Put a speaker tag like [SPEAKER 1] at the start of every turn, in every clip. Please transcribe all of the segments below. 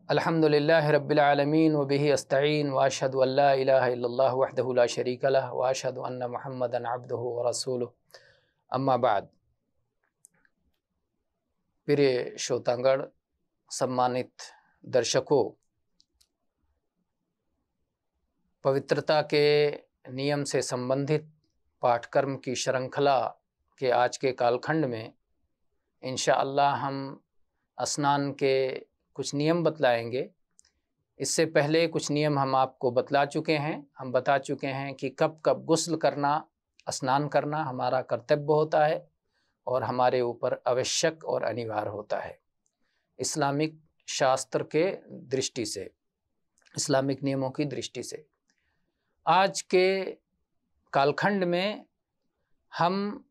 [SPEAKER 1] अल्हम्दुलिल्लाहि रब्बिल आलमीन व बिही अस्तईन व अशहदु अल्ला इलाहा इल्लल्लाह वहदहु ला शरीका लह व अशहदु अन्ना मुहम्मदन अब्दुहु व रसूलुहु अम्मा बाद। प्रिय श्रोतागण, सम्मानित दर्शकों, पवित्रता के नियम से संबंधित पाठ्यक्रम की श्रृंखला के आज के कालखंड में इंशाअल्लाह हम स्नान के कुछ नियम बतलाएंगे। इससे पहले कुछ नियम हम आपको बतला चुके हैं। हम बता चुके हैं कि कब कब गुस्ल करना, स्नान करना हमारा कर्तव्य होता है और हमारे ऊपर आवश्यक और अनिवार्य होता है इस्लामिक शास्त्र के दृष्टि से, इस्लामिक नियमों की दृष्टि से। आज के कालखंड में हम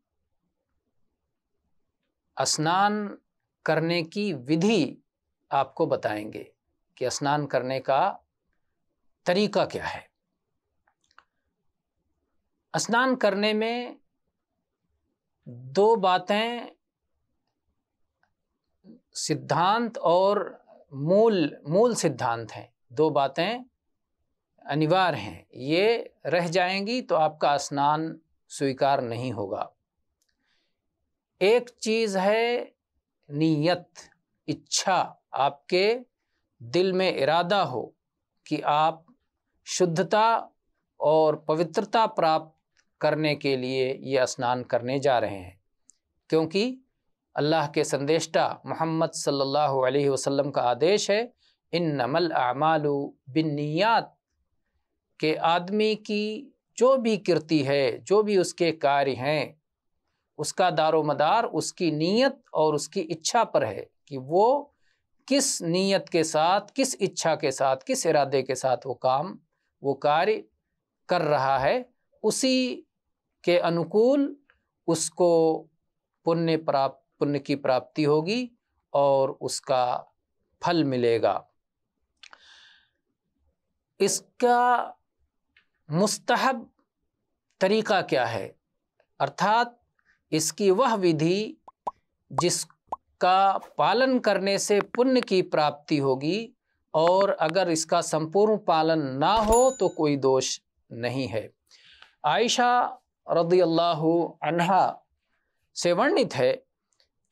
[SPEAKER 1] स्नान करने की विधि आपको बताएंगे कि स्नान करने का तरीका क्या है। स्नान करने में दो बातें सिद्धांत और मूल सिद्धांत हैं, दो बातें अनिवार्य हैं। ये रह जाएंगी तो आपका स्नान स्वीकार नहीं होगा। एक चीज़ है नीयत, इच्छा, आपके दिल में इरादा हो कि आप शुद्धता और पवित्रता प्राप्त करने के लिए ये स्नान करने जा रहे हैं, क्योंकि अल्लाह के संदेष्टा मोहम्मद सल्लल्लाहु अलैहि वसल्लम का आदेश है, इन्नमल आमालु बिन्नियात, के आदमी की जो भी कृति है, जो भी उसके कार्य हैं, उसका दारोमदार उसकी नीयत और उसकी इच्छा पर है कि वो किस नीयत के साथ, किस इच्छा के साथ, किस इरादे के साथ वो कार्य कर रहा है। उसी के अनुकूल उसको पुण्य की प्राप्ति होगी और उसका फल मिलेगा। इसका मुस्तहब तरीका क्या है, अर्थात इसकी वह विधि जिसका पालन करने से पुण्य की प्राप्ति होगी, और अगर इसका संपूर्ण पालन ना हो तो कोई दोष नहीं है। आयशा रज़ियल्लाहु अन्हा से वर्णित है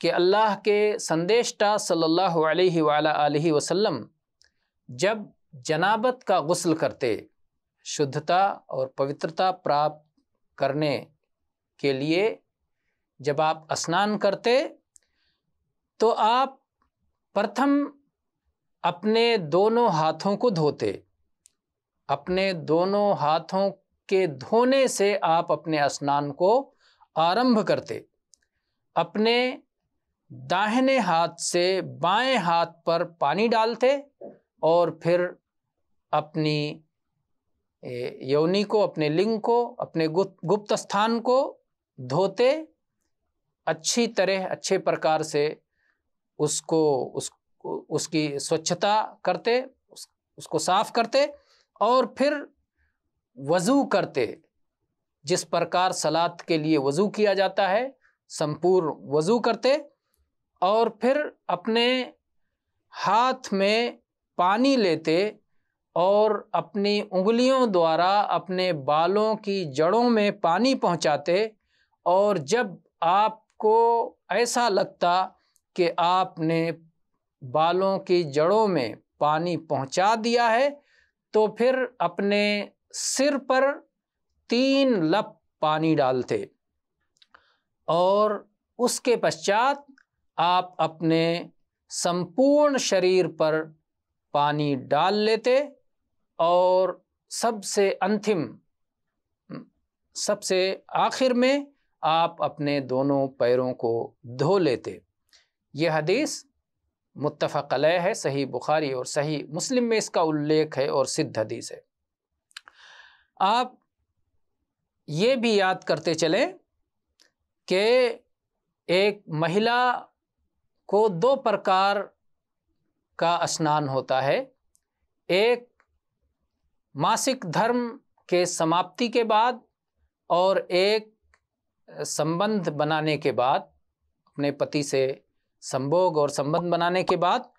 [SPEAKER 1] कि अल्लाह के संदेष्टा सल्लल्लाहु अलैहि वसल्लम जब जनाबत का गुस्ल करते, शुद्धता और पवित्रता प्राप्त करने के लिए जब आप स्नान करते तो आप प्रथम अपने दोनों हाथों को धोते। अपने दोनों हाथों के धोने से आप अपने स्नान को आरंभ करते। अपने दाहिने हाथ से बाएं हाथ पर पानी डालते और फिर अपनी योनि को, अपने लिंग को, अपने गुप्त स्थान को धोते, अच्छी तरह, अच्छे प्रकार से उसकी स्वच्छता करते, उसको साफ करते और फिर वज़ू करते। जिस प्रकार सलात के लिए वज़ू किया जाता है, संपूर्ण वज़ू करते और फिर अपने हाथ में पानी लेते और अपनी उंगलियों द्वारा अपने बालों की जड़ों में पानी पहुंचाते। और जब आपको ऐसा लगता कि आपने बालों की जड़ों में पानी पहुंचा दिया है, तो फिर अपने सिर पर 3 लप पानी डालते और उसके पश्चात आप अपने संपूर्ण शरीर पर पानी डाल लेते और सबसे अंतिम, सबसे आखिर में आप अपने दोनों पैरों को धो लेते। यह हदीस मुत्तफ़क़ अलैह है, सही बुखारी और सही मुस्लिम में इसका उल्लेख है और सिद्ध हदीस है। आप ये भी याद करते चलें कि एक महिला को 2 प्रकार का स्नान होता है। एक मासिक धर्म के समाप्ति के बाद और एक संबंध बनाने के बाद, अपने पति से संभोग और संबंध बनाने के बाद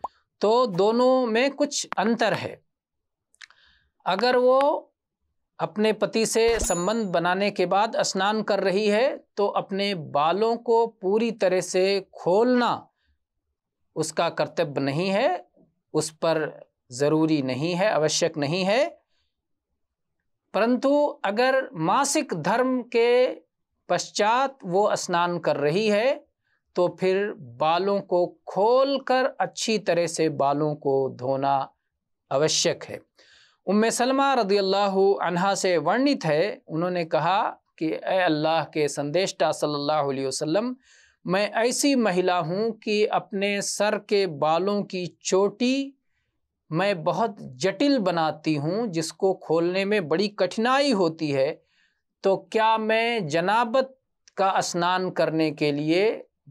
[SPEAKER 1] तो दोनों में कुछ अंतर है। अगर वो अपने पति से संबंध बनाने के बाद स्नान कर रही है तो अपने बालों को पूरी तरह से खोलना उसका कर्तव्य नहीं है, उस पर ज़रूरी नहीं है, आवश्यक नहीं है। परंतु अगर मासिक धर्म के पश्चात वो स्नान कर रही है तो फिर बालों को खोलकर अच्छी तरह से बालों को धोना आवश्यक है। उम्मे सलमा रदियल्लाहु अन्हा से वर्णित है, उन्होंने कहा कि ए अल्लाह के संदेशता सल्लल्लाहु अलैहि वसल्लम, मैं ऐसी महिला हूँ कि अपने सर के बालों की चोटी मैं बहुत जटिल बनाती हूँ, जिसको खोलने में बड़ी कठिनाई होती है। तो क्या मैं जनाबत का स्नान करने के लिए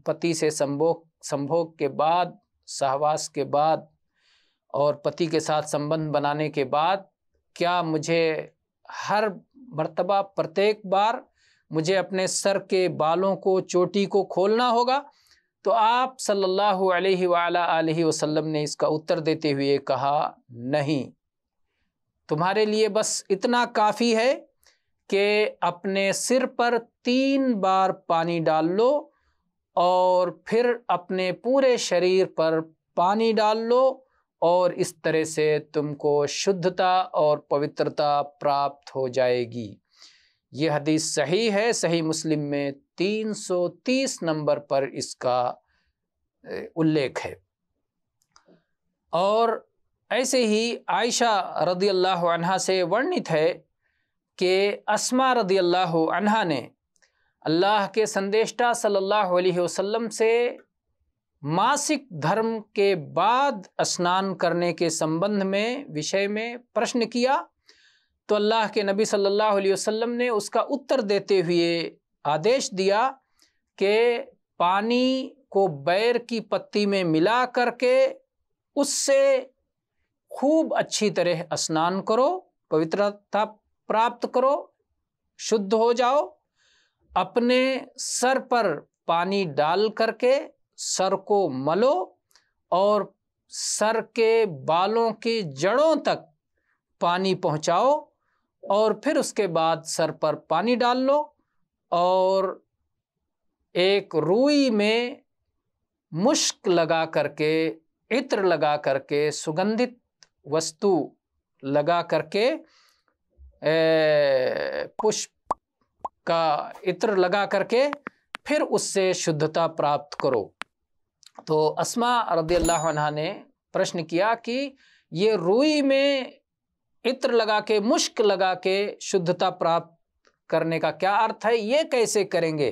[SPEAKER 1] पति से संभोग के बाद, सहवास के बाद और पति के साथ संबंध बनाने के बाद, क्या मुझे हर मर्तबा प्रत्येक बार मुझे अपने सर के बालों को, चोटी को खोलना होगा? तो आप सल्लल्लाहु अलैहि वसल्लम ने इसका उत्तर देते हुए कहा, नहीं, तुम्हारे लिए बस इतना काफ़ी है कि अपने सिर पर 3 बार पानी डाल लो और फिर अपने पूरे शरीर पर पानी डाल लो और इस तरह से तुमको शुद्धता और पवित्रता प्राप्त हो जाएगी। ये हदीस सही है, सही मुस्लिम में 330 नंबर पर इसका उल्लेख है। और ऐसे ही आयशा रदियल्लाहु अन्हा से वर्णित है कि अस्मा रदियल्लाहु अन्हा ने अल्लाह के संदेशता सल्लल्लाहु अलैहि वसल्लम से मासिक धर्म के बाद स्नान करने के संबंध में विषय में प्रश्न किया, तो अल्लाह के नबी सल्लल्लाहु अलैहि वसल्लम ने उसका उत्तर देते हुए आदेश दिया कि पानी को बैर की पत्ती में मिला करके उससे खूब अच्छी तरह स्नान करो, पवित्रता प्राप्त करो, शुद्ध हो जाओ। अपने सर पर पानी डाल करके सर को मलो और सर के बालों की जड़ों तक पानी पहुंचाओ और फिर उसके बाद सर पर पानी डाल लो और एक रुई में मुश्क लगा करके, इत्र लगा करके, सुगंधित वस्तु लगा करके, पुष्प का इत्र लगा करके फिर उससे शुद्धता प्राप्त करो। तो अस्मा रदियल्लाहु अन्हा ने प्रश्न किया कि ये रुई में इत्र लगा के, मुश्क लगा के शुद्धता प्राप्त करने का क्या अर्थ है, ये कैसे करेंगे?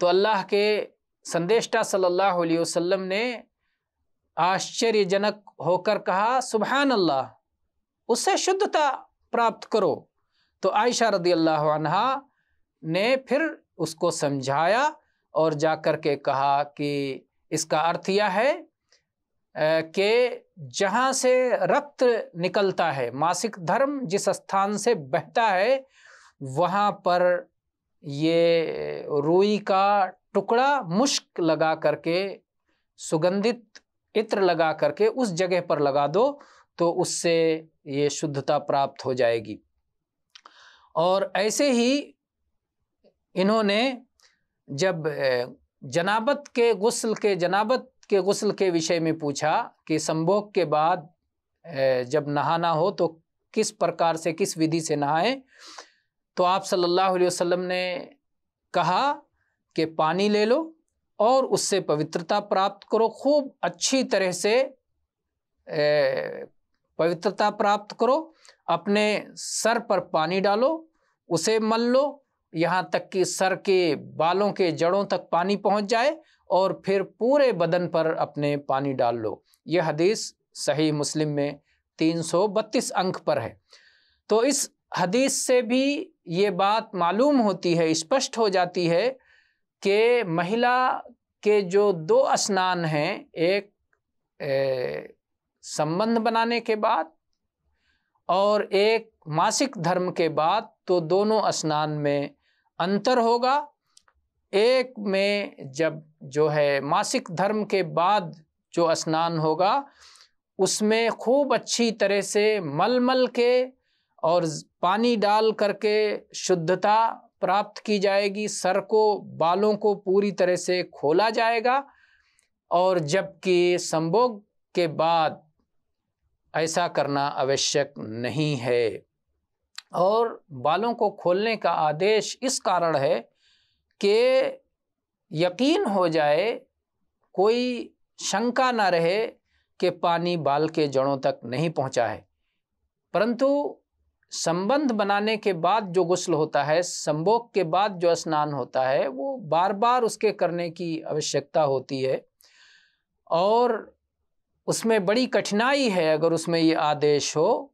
[SPEAKER 1] तो अल्लाह के संदेशता सल्लल्लाहु अलैहि वसल्लम ने आश्चर्यजनक होकर कहा, सुभान अल्लाह, उससे शुद्धता प्राप्त करो। तो आयशा रदियल्लाहु अन्हा ने फिर उसको समझाया और जाकर के कहा कि इसका अर्थ यह है कि जहाँ से रक्त निकलता है, मासिक धर्म जिस स्थान से बहता है, वहाँ पर ये रुई का टुकड़ा मुश्क लगा करके, सुगंधित इत्र लगा करके उस जगह पर लगा दो, तो उससे ये शुद्धता प्राप्त हो जाएगी। और ऐसे ही इन्होंने जब जनाबत के गुस्ल के विषय में पूछा कि संभोग के बाद जब नहाना हो तो किस प्रकार से, किस विधि से नहाएं, तो आप सल्लल्लाहु अलैहि वसल्लम ने कहा कि पानी ले लो और उससे पवित्रता प्राप्त करो, खूब अच्छी तरह से पवित्रता प्राप्त करो। अपने सर पर पानी डालो, उसे मल लो यहाँ तक कि सर के बालों के जड़ों तक पानी पहुँच जाए और फिर पूरे बदन पर अपने पानी डाल लो। यह हदीस सही मुस्लिम में 332 अंक पर है। तो इस हदीस से भी ये बात मालूम होती है, स्पष्ट हो जाती है कि महिला के जो 2 स्नान हैं, एक संबंध बनाने के बाद और एक मासिक धर्म के बाद, तो दोनों स्नान में अंतर होगा। एक में जब जो है मासिक धर्म के बाद जो स्नान होगा उसमें खूब अच्छी तरह से मल के और पानी डाल करके शुद्धता प्राप्त की जाएगी। सर को, बालों को पूरी तरह से खोला जाएगा। और जबकि संभोग के बाद ऐसा करना आवश्यक नहीं है। और बालों को खोलने का आदेश इस कारण है कि यकीन हो जाए, कोई शंका ना रहे कि पानी बाल के जड़ों तक नहीं पहुंचा है। परंतु संबंध बनाने के बाद जो गुस्ल होता है, संभोग के बाद जो स्नान होता है, वो बार बार उसके करने की आवश्यकता होती है और उसमें बड़ी कठिनाई है अगर उसमें ये आदेश हो।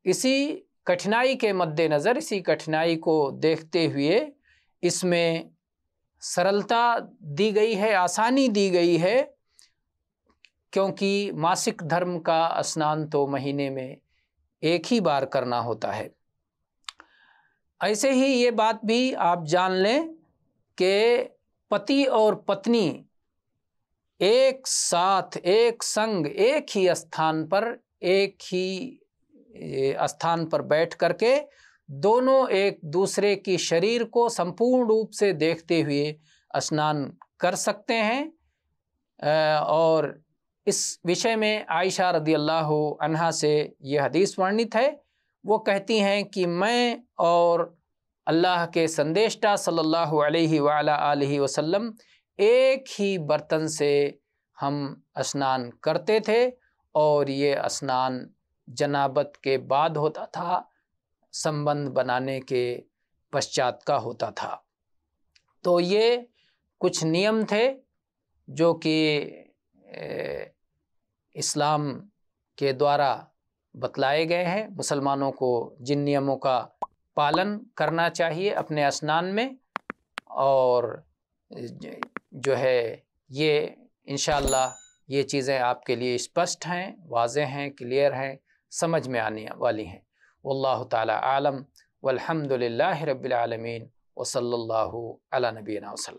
[SPEAKER 1] इसी कठिनाई के मद्देनज़र, इसी कठिनाई को देखते हुए इसमें सरलता दी गई है, आसानी दी गई है, क्योंकि मासिक धर्म का स्नान तो महीने में एक ही बार करना होता है। ऐसे ही ये बात भी आप जान लें कि पति और पत्नी एक साथ, एक संग, एक ही स्थान पर बैठ करके दोनों एक दूसरे की शरीर को संपूर्ण रूप से देखते हुए स्नान कर सकते हैं। और इस विषय में आयशा रदियल्लाहु अन्हा से ये हदीस वर्णित है। वो कहती हैं कि मैं और अल्लाह के संदेशता सल्लल्लाहु अलैहि वसल्लम एक ही बर्तन से हम स्नान करते थे और ये स्नान जनाबत के बाद होता था, संबंध बनाने के पश्चात का होता था। तो ये कुछ नियम थे जो कि इस्लाम के द्वारा बतलाए गए हैं। मुसलमानों को जिन नियमों का पालन करना चाहिए अपने स्नान में, और जो है ये इंशाअल्लाह ये चीज़ें आपके लिए स्पष्ट हैं, वाज़ेह हैं, क्लियर हैं, समझ में आने वाली हैं। वल्लाहु ताला आलम वल्हम्दुलिल्लाहि रब्बिल आलमीन व सल्लल्लाहु अला नबीना वसल्लम।